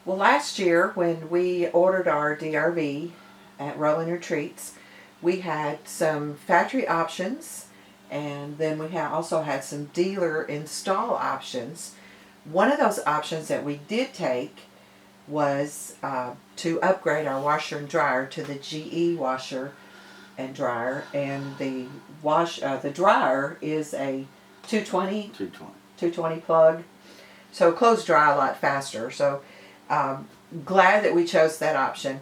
Well, last year when we ordered our DRV at Rolling Retreats, we had some factory options, and then we also had some dealer install options. One of those options that we did take was to upgrade our washer and dryer to the GE washer and dryer, and the dryer is a 220 plug, so it clothes dry a lot faster. So glad that we chose that option.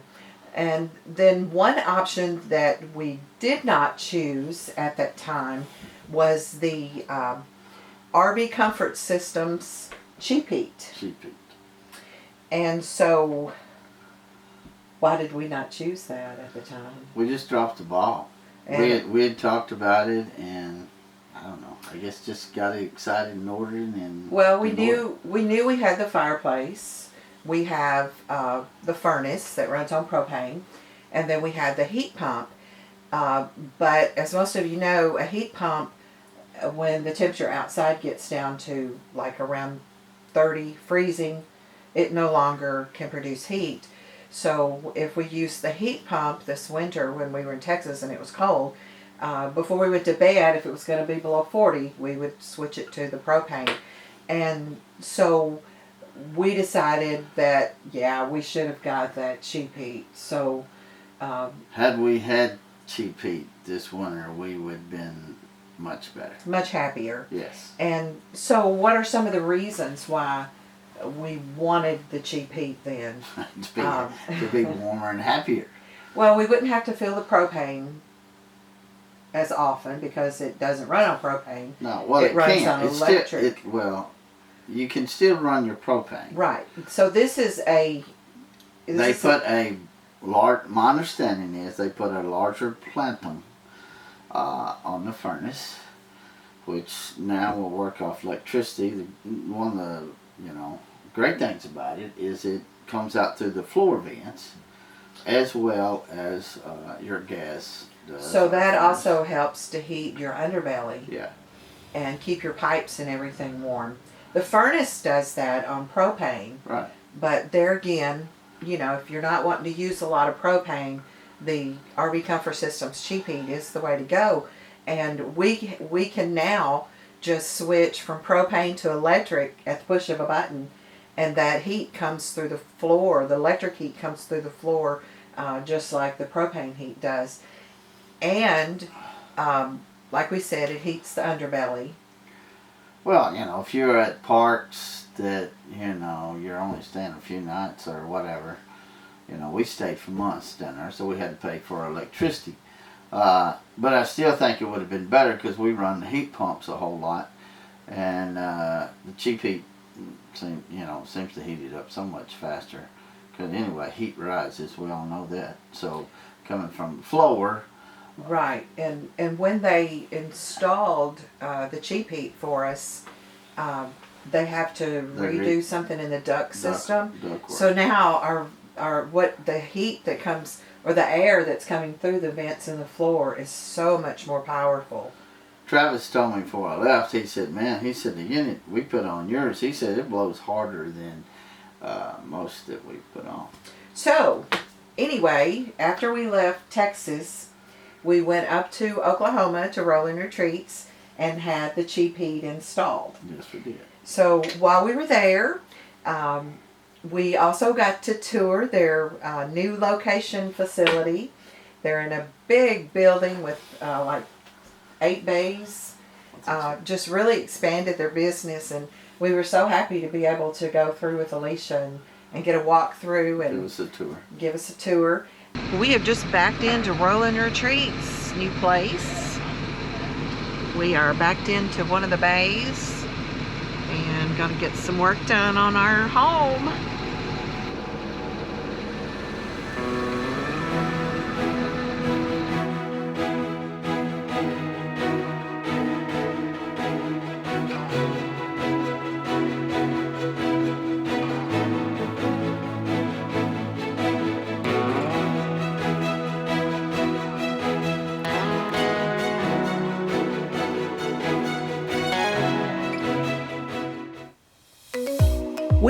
And then one option that we did not choose at that time was the RV Comfort Systems Cheapheat. And so, why did we not choose that at the time? We just dropped the ball. We had talked about it, and I don't know. I guess just got excited and ordered it. And well, we knew we had the fireplace. We have the furnace that runs on propane, and then we had the heat pump. But as most of you know, a heat pump, when the temperature outside gets down to like around 30 freezing, it no longer can produce heat. So if we used the heat pump this winter when we were in Texas and it was cold, before we went to bed, if it was going to be below 40, we would switch it to the propane. And so we decided that, yeah, we should have got that Cheapheat. So had we had Cheapheat this winter, we would have been much better. Much happier. Yes. And so what are some of the reasons why we wanted the Cheapheat then? to be warmer and happier. Well, we wouldn't have to fill the propane as often because it doesn't run on propane. No, well, it runs on electric. You can still run your propane. Right. So this is a... my understanding is they put a larger plenum on the furnace, which now will work off electricity. One of the great things about it is it comes out through the floor vents as well as your gas does. So that also helps to heat your underbelly. Yeah. And keep your pipes and everything warm. The furnace does that on propane. Right. But there again, if you're not wanting to use a lot of propane, the RV Comfort Systems Cheapheat is the way to go. And we can now just switch from propane to electric at the push of a button, and that heat comes through the floor. The electric heat comes through the floor just like the propane heat does. And like we said, it heats the underbelly. Well, if you're at parks that, you're only staying a few nights or whatever, we stayed for months down there, so we had to pay for electricity. But I still think it would have been better because we run the heat pumps a whole lot, and the Cheapheat seems to heat it up so much faster. Because anyway, heat rises, we all know that. So coming from the floor. Right, and when they installed the Cheapheat for us, they have to redo something in the duct system. So now the heat that comes, or the air that's coming through the vents in the floor is so much more powerful. Travis told me before I left, he said, the unit we put on yours, he said it blows harder than most that we put on. So, anyway, after we left Texas, we went up to Oklahoma to Rolling Retreats and had the Cheapheat installed. Yes, we did. So, while we were there, we also got to tour their new location facility. They're in a big building with like 8 bays. Just really expanded their business, and we were so happy to be able to go through with Alicia and get a walk through and give us a tour. We have just backed into Rolling Retreats' new place. We are backed into one of the bays and gonna get some work done on our home.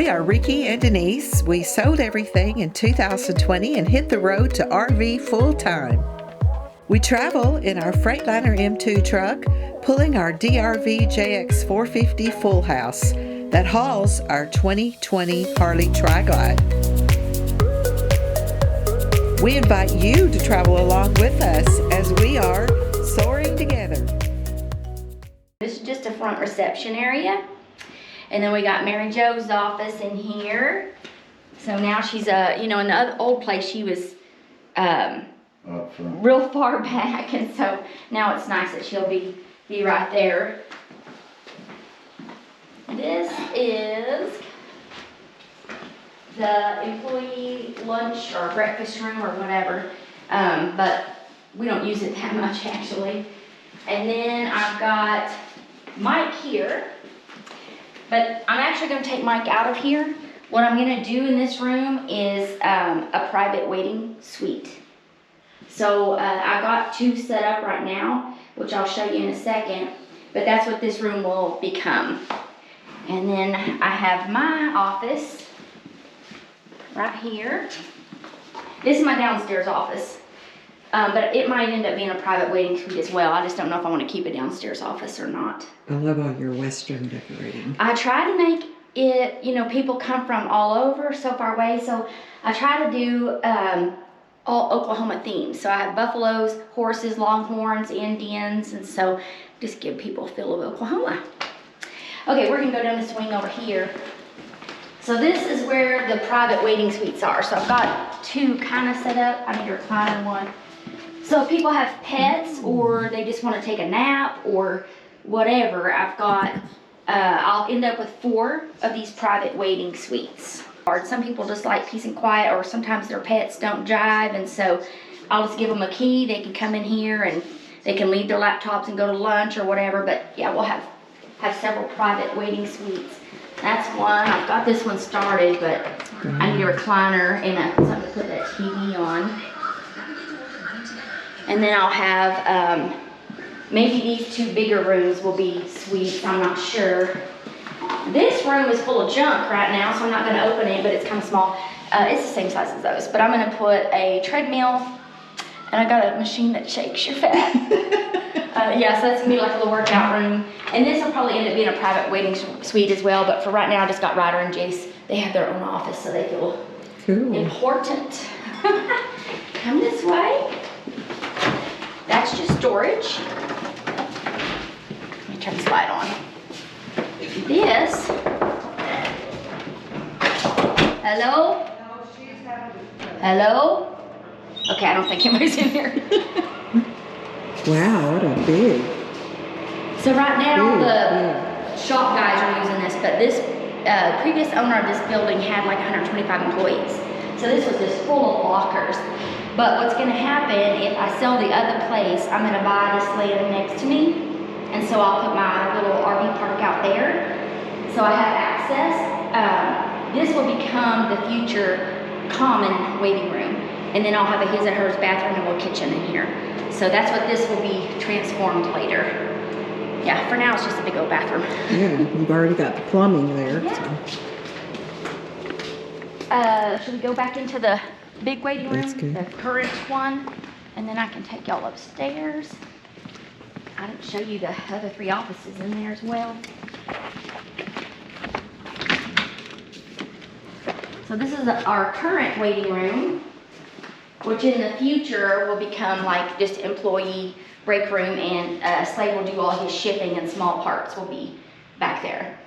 We are Rickey and Denise. We sold everything in 2020 and hit the road to RV full-time. We travel in our Freightliner M2 truck, pulling our DRV JX450 Fullhouse that hauls our 2020 Harley Tri-Glide. We invite you to travel along with us as we are soaring together. This is just a front reception area. And then we got Mary Jo's office in here. So now she's, in the old place she was real far back. And so now it's nice that she'll be right there. This is the employee lunch or breakfast room or whatever. But we don't use it that much actually. And then I've got Mike here. But I'm actually going to take Mike out of here. What I'm going to do in this room is a private waiting suite. So I got two set up right now, which I'll show you in a second. But that's what this room will become. And then I have my office right here. This is my downstairs office. But it might end up being a private waiting suite as well. I just don't know if I want to keep a downstairs office or not. I love all your Western decorating. I try to make it, people come from all over, so far away. So I try to do all Oklahoma themes. So I have buffaloes, horses, longhorns, Indians, and so just give people a feel of Oklahoma. Okay, we're gonna go down this wing over here. So this is where the private waiting suites are. So I've got two kind of set up. I need a recliner one. So if people have pets or they just want to take a nap or whatever, I've got, I'll end up with 4 of these private waiting suites. Some people just like peace and quiet, or sometimes their pets don't jive, and so I'll just give them a key. They can come in here and they can leave their laptops and go to lunch or whatever. But yeah, we'll have several private waiting suites. That's one. I've got this one started, but I need a recliner and something to put that TV on. And then I'll have, maybe these 2 bigger rooms will be suites, I'm not sure. This room is full of junk right now, so I'm not gonna open it, but it's kind of small. It's the same size as those, but I'm gonna put a treadmill, and I got a machine that shakes your fat. Yeah, so that's gonna be like a little workout room. And this will probably end up being a private waiting suite as well, but for right now, I just got Ryder and Jace. They have their own office, so they feel important. Come this way. That's just storage. Let me turn the slide on. This. Hello? Hello? Okay, I don't think anybody's in here. Wow, what a big. So right now the shop guys are using this, but this previous owner of this building had like 125 employees. So this was just full of lockers. But what's gonna happen if I sell the other place, I'm gonna buy this land next to me. And so I'll put my little RV park out there. So I have access. This will become the future common waiting room. And then I'll have a his and hers bathroom and a little kitchen in here. So that's what this will be transformed later. Yeah, for now it's just a big old bathroom. Yeah, you've already got the plumbing there. Yeah. So. Should we go back into the big waiting room? That's good. The current one, and then I can take y'all upstairs. I didn't show you the other 3 offices in there as well. So this is our current waiting room, which in the future will become like just employee break room, and Slade will do all his shipping and small parts will be back there.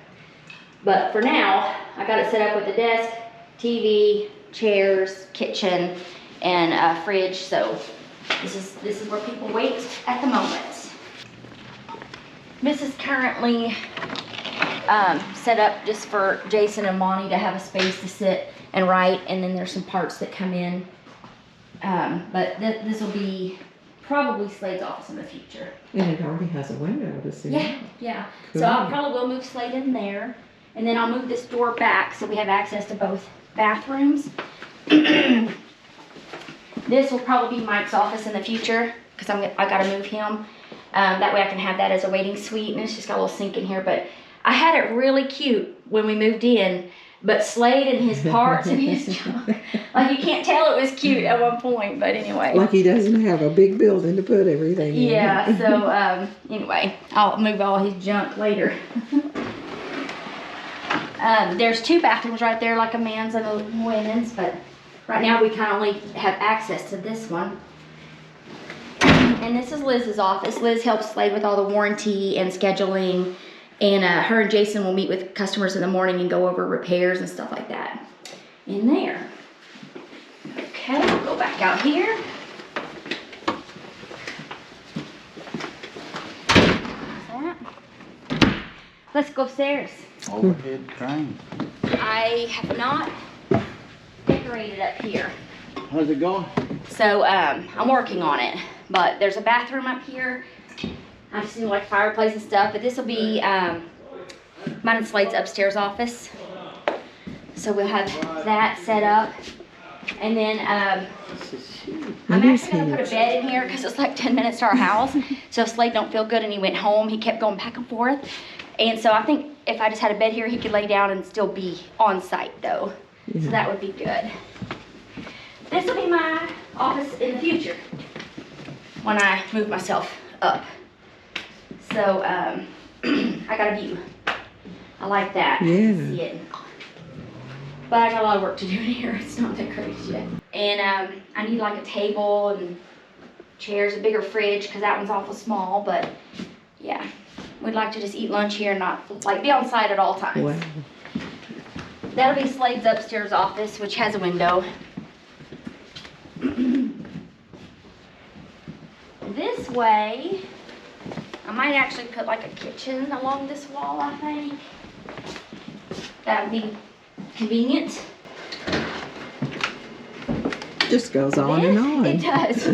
But for now, I got it set up with a desk, TV, chairs, kitchen, and a fridge. So this is where people wait at the moment. This is currently set up just for Jason and Monty to have a space to sit and write, and then there's some parts that come in. But this will be probably Slade's office in the future. And it already has a window to see. Yeah. Cool. So I'll probably will move Slade in there, and then I'll move this door back so we have access to both bathrooms. This will probably be Mike's office in the future because I got to move him. That way I can have that as a waiting suite, and it's just got a little sink in here. But I had it really cute when we moved in. but Slade and his parts and his junk, like you can't tell it was cute at one point, but anyway. Like he doesn't have a big building to put everything in. Yeah, so anyway, I'll move all his junk later. There's 2 bathrooms right there, like a man's and a women's, but right now we kind of only have access to this one. And this is Liz's office. Liz helps Slade with all the warranty and scheduling, and her and Jason will meet with customers in the morning and go over repairs and stuff like that in there. Okay, we'll go back out here. Let's go upstairs. Overhead crane. I have not decorated up here. How's it going? So I'm working on it, but there's a bathroom up here. I just do like fireplace and stuff, but this will be mine and Slade's upstairs office. So we'll have that set up. And then I'm actually gonna put a bed in here because it's like 10 minutes to our house. So if Slade don't feel good and he went home, he kept going back and forth. And so I think if I just had a bed here, he could lay down and still be on site though. So that would be good. This will be my office in the future when I move myself up. So I got a view. I like that. Yeah. See it. But I got a lot of work to do in here. It's not decorated yet. And I need like a table and chairs, a bigger fridge because that one's awful small. But yeah, we'd like to just eat lunch here and not like be on site at all times. Wow. That'll be Slade's upstairs office, which has a window. This way, I might actually put like a kitchen along this wall, I think. That would be convenient. Just goes on and on. It does.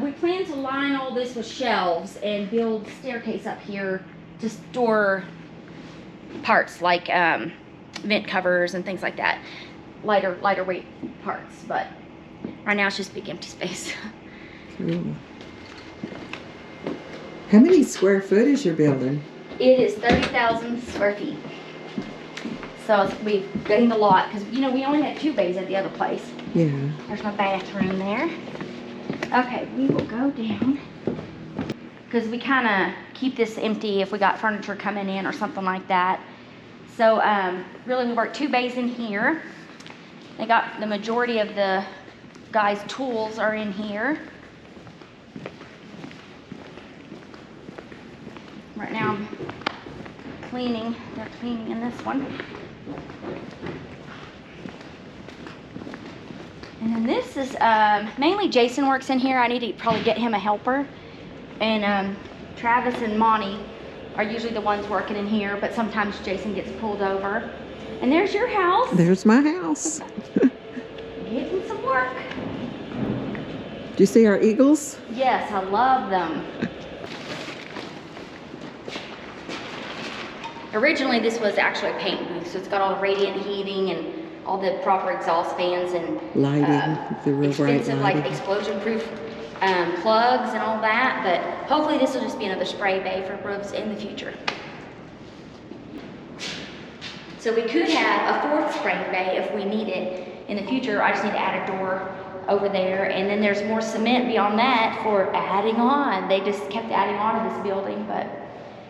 We plan to line all this with shelves and build staircase up here to store parts like vent covers and things like that. Lighter weight parts, but right now it's just big empty space. Cool. How many square foot is your building? It is 30,000 square feet. So we gained a lot because we only had 2 bays at the other place. Yeah. There's my bathroom there. Okay, we will go down because we kind of keep this empty if we got furniture coming in or something like that. So really we work 2 bays in here. They got the majority of the guys' tools are in here. Right now I'm cleaning. They're cleaning in this one. And then this is mainly Jason works in here. I need to probably get him a helper. And Travis and Monty are usually the ones working in here, but sometimes Jason gets pulled over. And there's your house. There's my house. Getting some work. Do you see our eagles? Yes, I love them. Originally, this was actually a paint booth, so it's got all the radiant heating and all the proper exhaust fans and Lighting, the real bright expensive lighting. like explosion-proof plugs and all that. But hopefully, this will just be another spray bay for roofs in the future. So we could have a 4th spray bay if we need it in the future. I just need to add a door over there, and then there's more cement beyond that for adding on. They just kept adding on to this building, but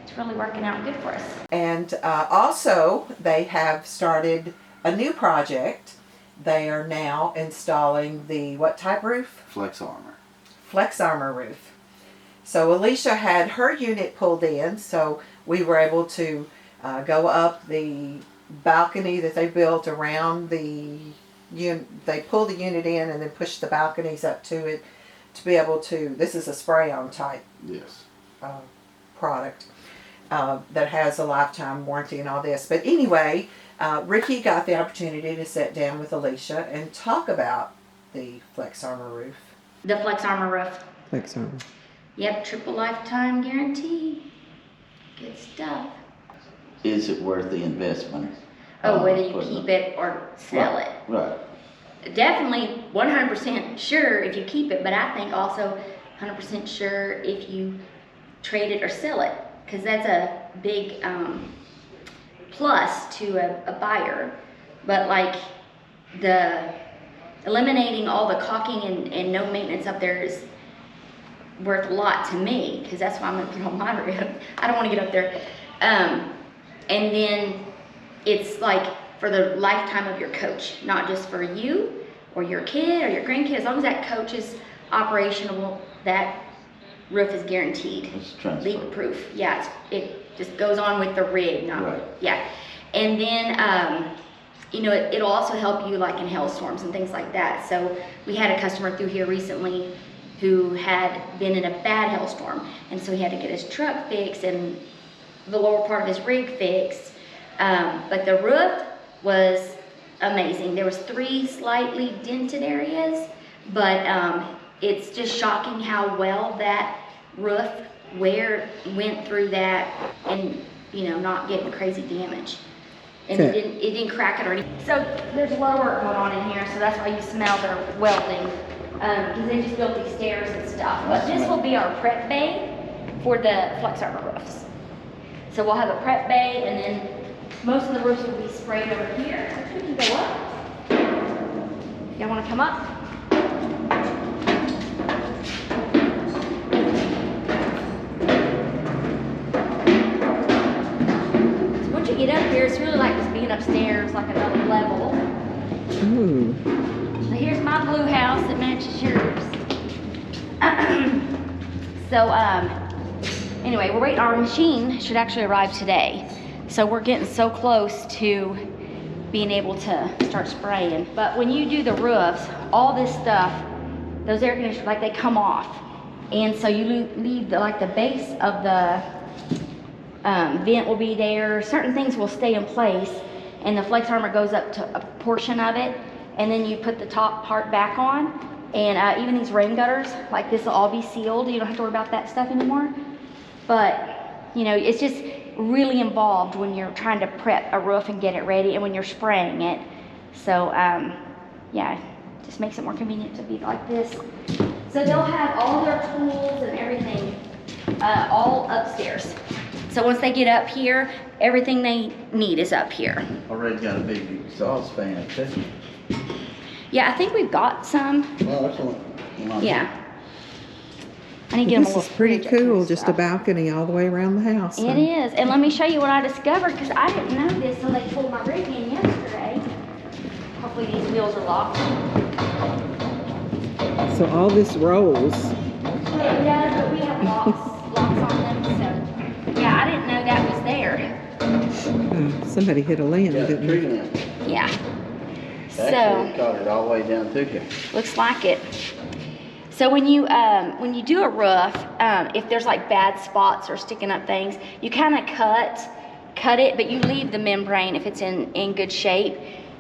it's really working out good for us. And also, they have started a new project. They are now installing the what type roof? FlexArmor. FlexArmor roof. So Alicia had her unit pulled in, so we were able to go up the balcony that they built around the they pulled the unit in and then pushed the balconies up to it to be able to, this is a spray-on type Yes. product that has a lifetime warranty and all this. But anyway, Rickey got the opportunity to sit down with Alicia and talk about the FlexArmor roof. The FlexArmor roof. FlexArmor. Yep, triple lifetime guarantee. Good stuff. Is it worth the investment? Oh, whether you keep it or sell it. Right. Definitely 100% sure if you keep it, but I think also 100% sure if you trade it or sell it, because that's a big plus to a buyer, but like the eliminating all the caulking and no maintenance up there is worth a lot to me, because that's why I'm gonna put on my roof. I don't want to get up there. And then it's like for the lifetime of your coach, not just for you or your kid or your grandkid. As long as that coach is operational, that roof is guaranteed. It's leak proof. Yeah, it just goes on with the rig, not right. Yeah. And then you know, it'll also help you like in hailstorms and things like that. So we had a customer through here recently who had been in a bad hailstorm, and so he had to get his truck fixed and the lower part of his rig fixed. But the roof was amazing. There was 3 slightly dented areas, but it's just shocking how well that roof went through that, and you know, not getting crazy damage. And it didn't crack it or anything. So there's a lot of work going on in here, so that's why you smell their welding, because they just built these stairs and stuff. But this will be our prep bay for the FlexArmor roofs. So we'll have a prep bay, and then most of the roofs will be sprayed over here. We can go up. Y'all want to come up? Once you get up here, it's really like just being upstairs, like another level. Ooh. So here's my blue house that matches yours. So, anyway, we're waiting. Our machine should actually arrive today. So we're getting so close to being able to start spraying. But when you do the roofs, all this stuff, those air conditioners, like they come off. And so you leave like the base of the vent will be there. Certain things will stay in place, and the FlexArmor goes up to a portion of it, and then you put the top part back on. And even these rain gutters, like this will all be sealed. You don't have to worry about that stuff anymore. But, you know, it's just really involved when you're trying to prep a roof and get it ready, and when you're spraying it. So, yeah, it just makes it more convenient to be like this. So they'll have all their tools and everything all upstairs. So once they get up here, everything they need is up here. Already got a big exhaust fan too. Yeah, I think we've got some. Well, that's one. Yeah. I need to get them a This little is pretty fridge, that kind of cool, just a stuff. balcony all the way around the house. It is, and let me show you what I discovered, because I didn't know this until they pulled my rig in yesterday. Hopefully these wheels are locked. So all this rolls. It does, but we have locks on them, so yeah, I didn't know that was there. Somebody hit a limb, Got a didn't tree they? limb. Yeah. Actually, So it got it all the way down through here. looks like it. So when you do a roof, if there's like bad spots or sticking up things, you kind of cut it, but you leave the membrane if it's in good shape.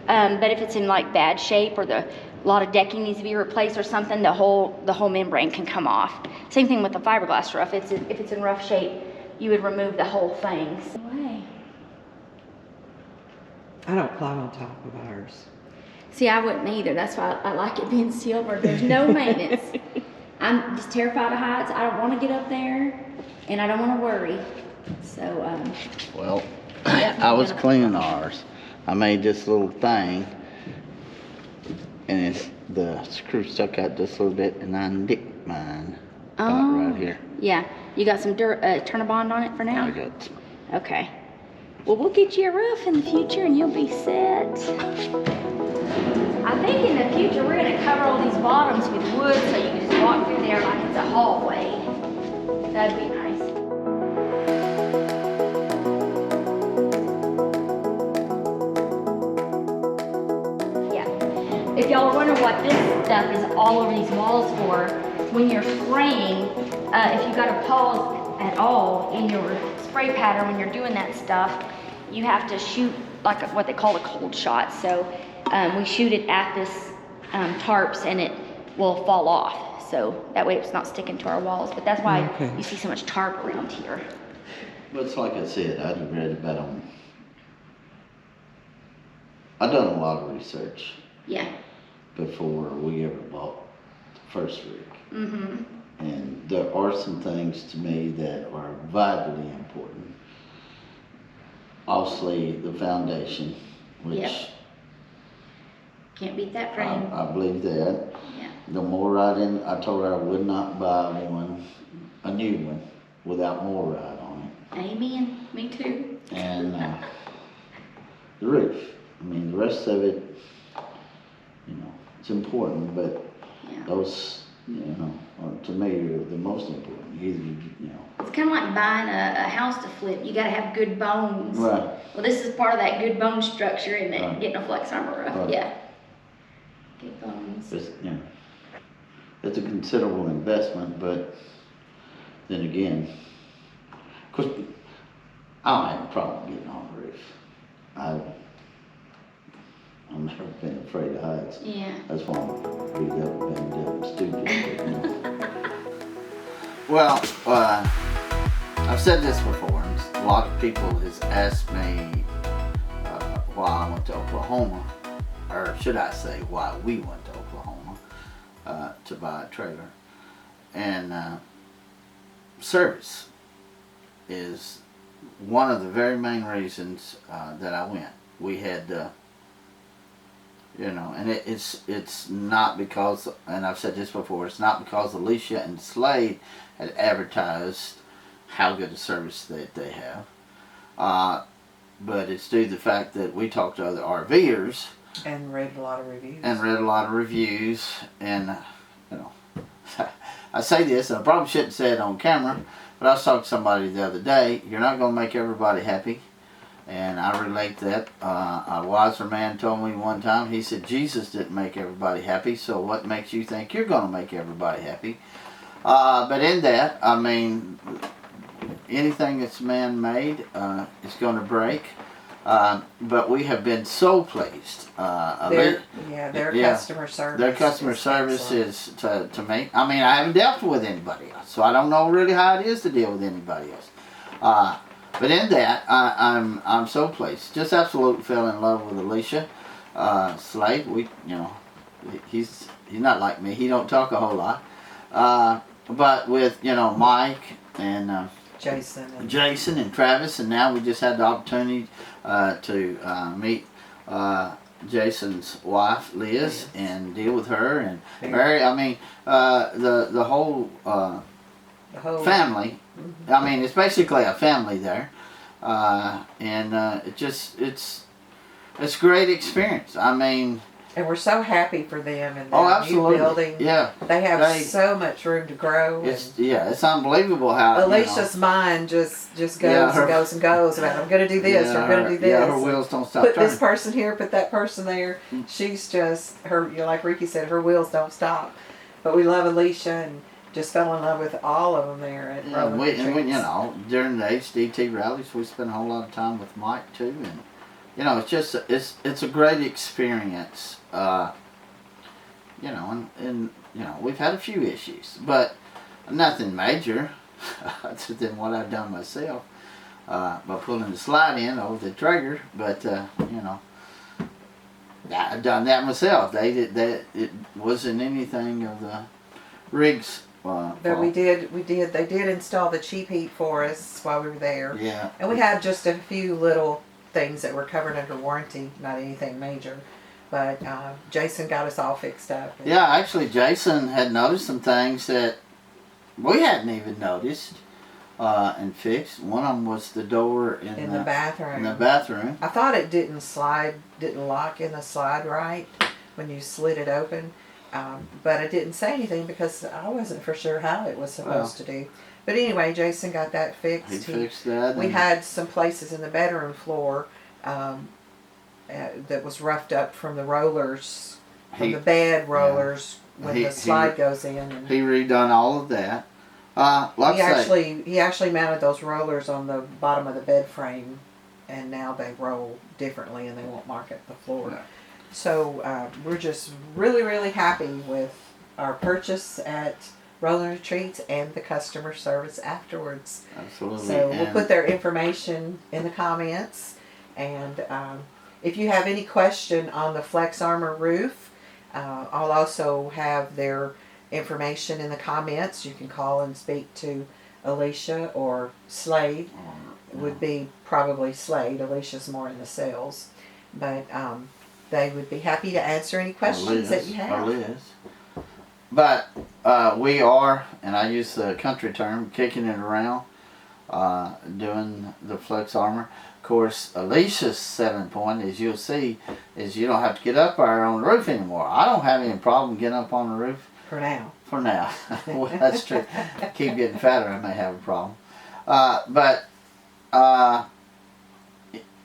But if it's in like bad shape, or a lot of decking needs to be replaced or something, the whole membrane can come off. Same thing with the fiberglass roof. If it's in rough shape, you would remove the whole thing. I don't climb on top of ours. See, I wouldn't either. That's why I like it being silver. There's no maintenance. I'm just terrified of heights. I don't want to get up there, and I don't want to worry. So, Well, yeah, I was cleaning ours. I made this little thing, and the screw stuck out just a little bit, and I nicked mine right here. Yeah. You got some Turnabond on it for now? I got some. Okay. Well, we'll get you a roof in the future, and you'll be set. I think in the future we're going to cover all these bottoms with wood, so you can just walk through there like it's a hallway. That'd be nice. Yeah. If y'all are wondering what this stuff is all over these walls for, when you're spraying, if you got to pause at all in your spray pattern when you're doing that stuff, you have to shoot like what they call a cold shot. So we shoot it at this tarps, and it will fall off. So that way it's not sticking to our walls. But that's why you see so much tarp around here. But it's like I said, I read about them. I've done a lot of research. Yeah. Before we ever bought the first rig. Mm-hmm. And there are some things to me that are vitally important. obviously the foundation, which Yep. Can't beat that frame. I believe that. Yeah. The more riding, I told her I would not buy a new one, without more ride on it. Amen. Me too. And the roof. I mean, the rest of it, you know, it's important, but Yeah. those, you know, are, to me, are the most important. Either, you know. It's kind of like buying a house to flip. You got to have good bones. Right. Well, this is part of that good bone structure, isn't it? Right. Getting a FlexArmor roof. Right. Yeah. Good bones. It's, you know, it's a considerable investment, but then again, of course, I don't have a problem getting on the roof. I've never been afraid of heights. Yeah. That's why I'm beat up, banged up, and stupid. You know. Well, I've said this before, and a lot of people has asked me why I went to Oklahoma, or should I say why we went to Oklahoma to buy a trailer. And service is one of the very main reasons that I went. We had, you know, and it's not because, and I've said this before, it's not because Alicia and Slade had advertised how good a service that they have, but it's due to the fact that we talked to other RVers And read a lot of reviews. And you know, I say this, and I probably shouldn't say it on camera, but I was talking to somebody the other day. You're not going to make everybody happy, and I relate that. A wiser man told me one time, he said, Jesus didn't make everybody happy, so what makes you think you're going to make everybody happy? But in that, I mean, anything that's man-made is going to break. But we have been so pleased. Their customer service. Their customer service is to me. I mean, I haven't dealt with anybody else, so I don't know really how it is to deal with anybody else. But in that, I'm so pleased. Just absolutely fell in love with Alicia. Slade, he's not like me. He don't talk a whole lot. But with Mike and Jason and Travis, and now we just had the opportunity to meet Jason's wife Liz and deal with her and Mary. I mean, the whole family. Mm-hmm. I mean, it's basically a family there, and it's a great experience. I mean. And we're so happy for them and their new building. Yeah. They have so much room to grow. It's unbelievable how Alicia's mind just goes and goes and goes about I'm gonna do this, I'm gonna do this. Yeah, her wheels don't stop turning. Put this person here, put that person there. She's just like Rickey said, her wheels don't stop. But we love Alicia and just fell in love with all of them there at and we, during the HDT rallies we spent a whole lot of time with Mike too, and it's just it's a great experience. And we've had a few issues, but nothing major other than what I've done myself by pulling the slide in over the trigger. But I've done that myself. It wasn't anything of the rigs. But we did. They did install the Cheapheat for us while we were there. Yeah. And we had just a few little things that were covered under warranty, not anything major. But Jason got us all fixed up. Yeah, actually, Jason had noticed some things that we hadn't even noticed and fixed. One of them was the door in the bathroom. In the bathroom. I thought it didn't lock in the slide right when you slid it open. But it didn't say anything because I wasn't for sure how it was supposed to do. But anyway, Jason got that fixed. He fixed that. We had some places in the bedroom floor that was roughed up from the rollers, from the bed rollers when the slide goes in. And he redone all of that. He actually mounted those rollers on the bottom of the bed frame, and now they roll differently and they won't mark at the floor. Yeah. So we're just really, really happy with our purchase at Rolling Retreats and the customer service afterwards. Absolutely. So we'll put their information in the comments, and if you have any question on the FlexArmor roof, I'll also have their information in the comments. You can call and speak to Alicia or Slade. Would be probably Slade. Alicia's more in the sales, but they would be happy to answer any questions that you have. Or Liz. But we are, and I use the country term, kicking it around, doing the FlexArmor. Of course, Alicia's selling point, as you'll see, is you don't have to get up there on the roof anymore. I don't have any problem getting up on the roof. For now. For now. Well, that's true. Keep getting fatter, I may have a problem. But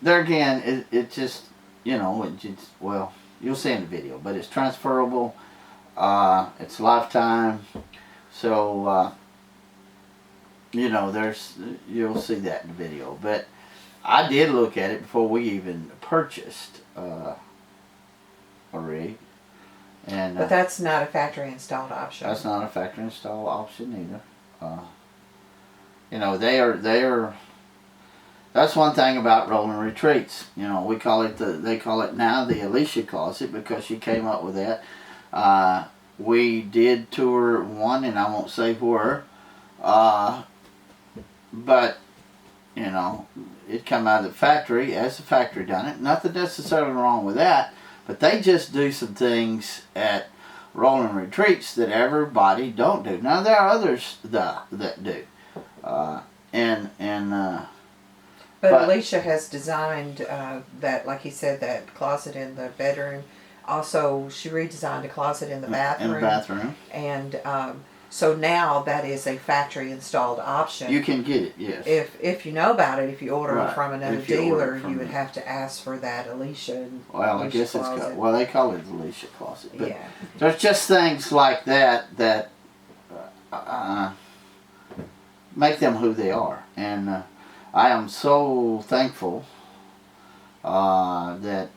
there again, it just, you know, it just, well, you'll see in the video, but it's transferable. It's lifetime. So, you know, you'll see that in the video. But I did look at it before we even purchased a rig. And, but that's not a factory installed option. That's not a factory installed option either. You know, they are. That's one thing about rolling retreats. You know, they call it now the Alicia closet because she came up with that. We did tour one, and I won't say where, but you know, it come out of the factory as the factory done it. Nothing necessarily wrong with that, but they just do some things at rolling retreats that everybody don't do. Now there are others that do, But Alicia has designed that, like he said, that closet in the bedroom. Also, she redesigned a closet in the bathroom. In the bathroom. And so now that is a factory installed option. You can get it, yes. If you know about it, if you order Right. it from another If you dealer, order from you would have to ask for that Alicia. Well, I guess closet. well, they call it the Alicia closet. But yeah. there's just things like that make them who they are. And I am so thankful that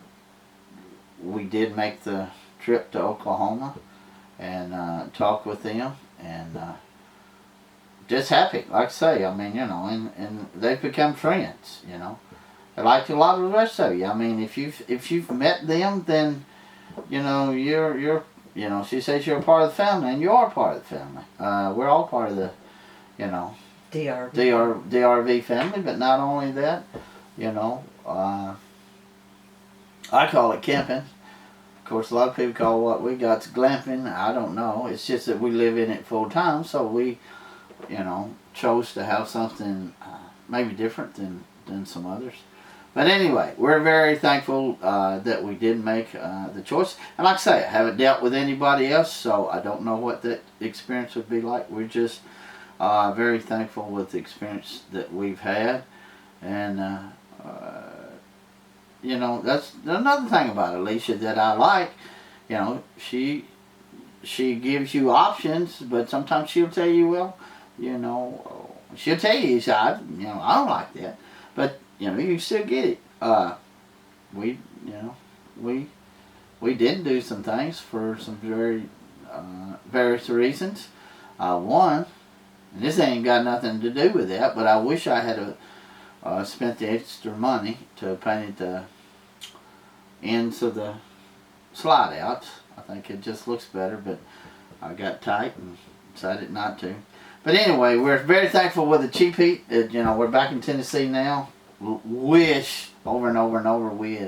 we did make the trip to Oklahoma and talk with them, and just happy, like I say. I mean, you know, and they've become friends, you know. Like a lot of the rest of you. I mean, if you've met them, then you know you're you know, she says you're a part of the family, and you are part of the family. We're all part of the, you know, DRV family. But not only that, you know, I call it camping. Of course, a lot of people call what we got's glamping. I don't know. It's just that we live in it full time, so we, you know, chose to have something maybe different than some others. But anyway, we're very thankful that we did make the choice. And like I say, I haven't dealt with anybody else, so I don't know what that experience would be like. We're just very thankful with the experience that we've had. And, you know, that's another thing about Alicia that I like. You know, she gives you options, but sometimes she'll tell you, well, you know, she'll tell you, I don't like that. But you know, you still get it. We did do some things for some very various reasons. One, and this ain't got nothing to do with that, but I wish I had spent the extra money to paint the ends of the slide outs. I think it just looks better, but I got tight and decided not to. But anyway, we're very thankful with the Cheapheat. You know, we're back in Tennessee now. Wish over and over and over we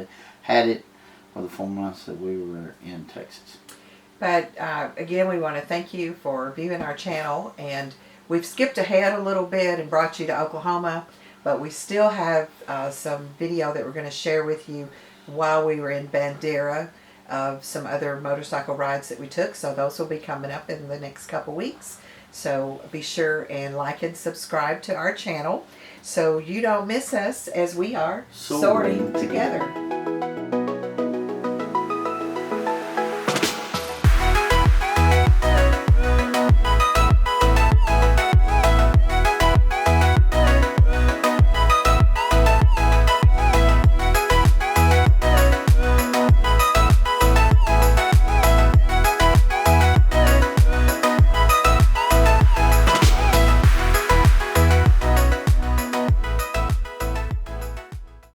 had it for the 4 months that we were in Texas. But again, we want to thank you for viewing our channel, and we've skipped ahead a little bit and brought you to Oklahoma, but we still have some video that we're going to share with you while we were in Bandera of some other motorcycle rides that we took. So those will be coming up in the next couple weeks. So be sure and like and subscribe to our channel so you don't miss us as we are soaring together.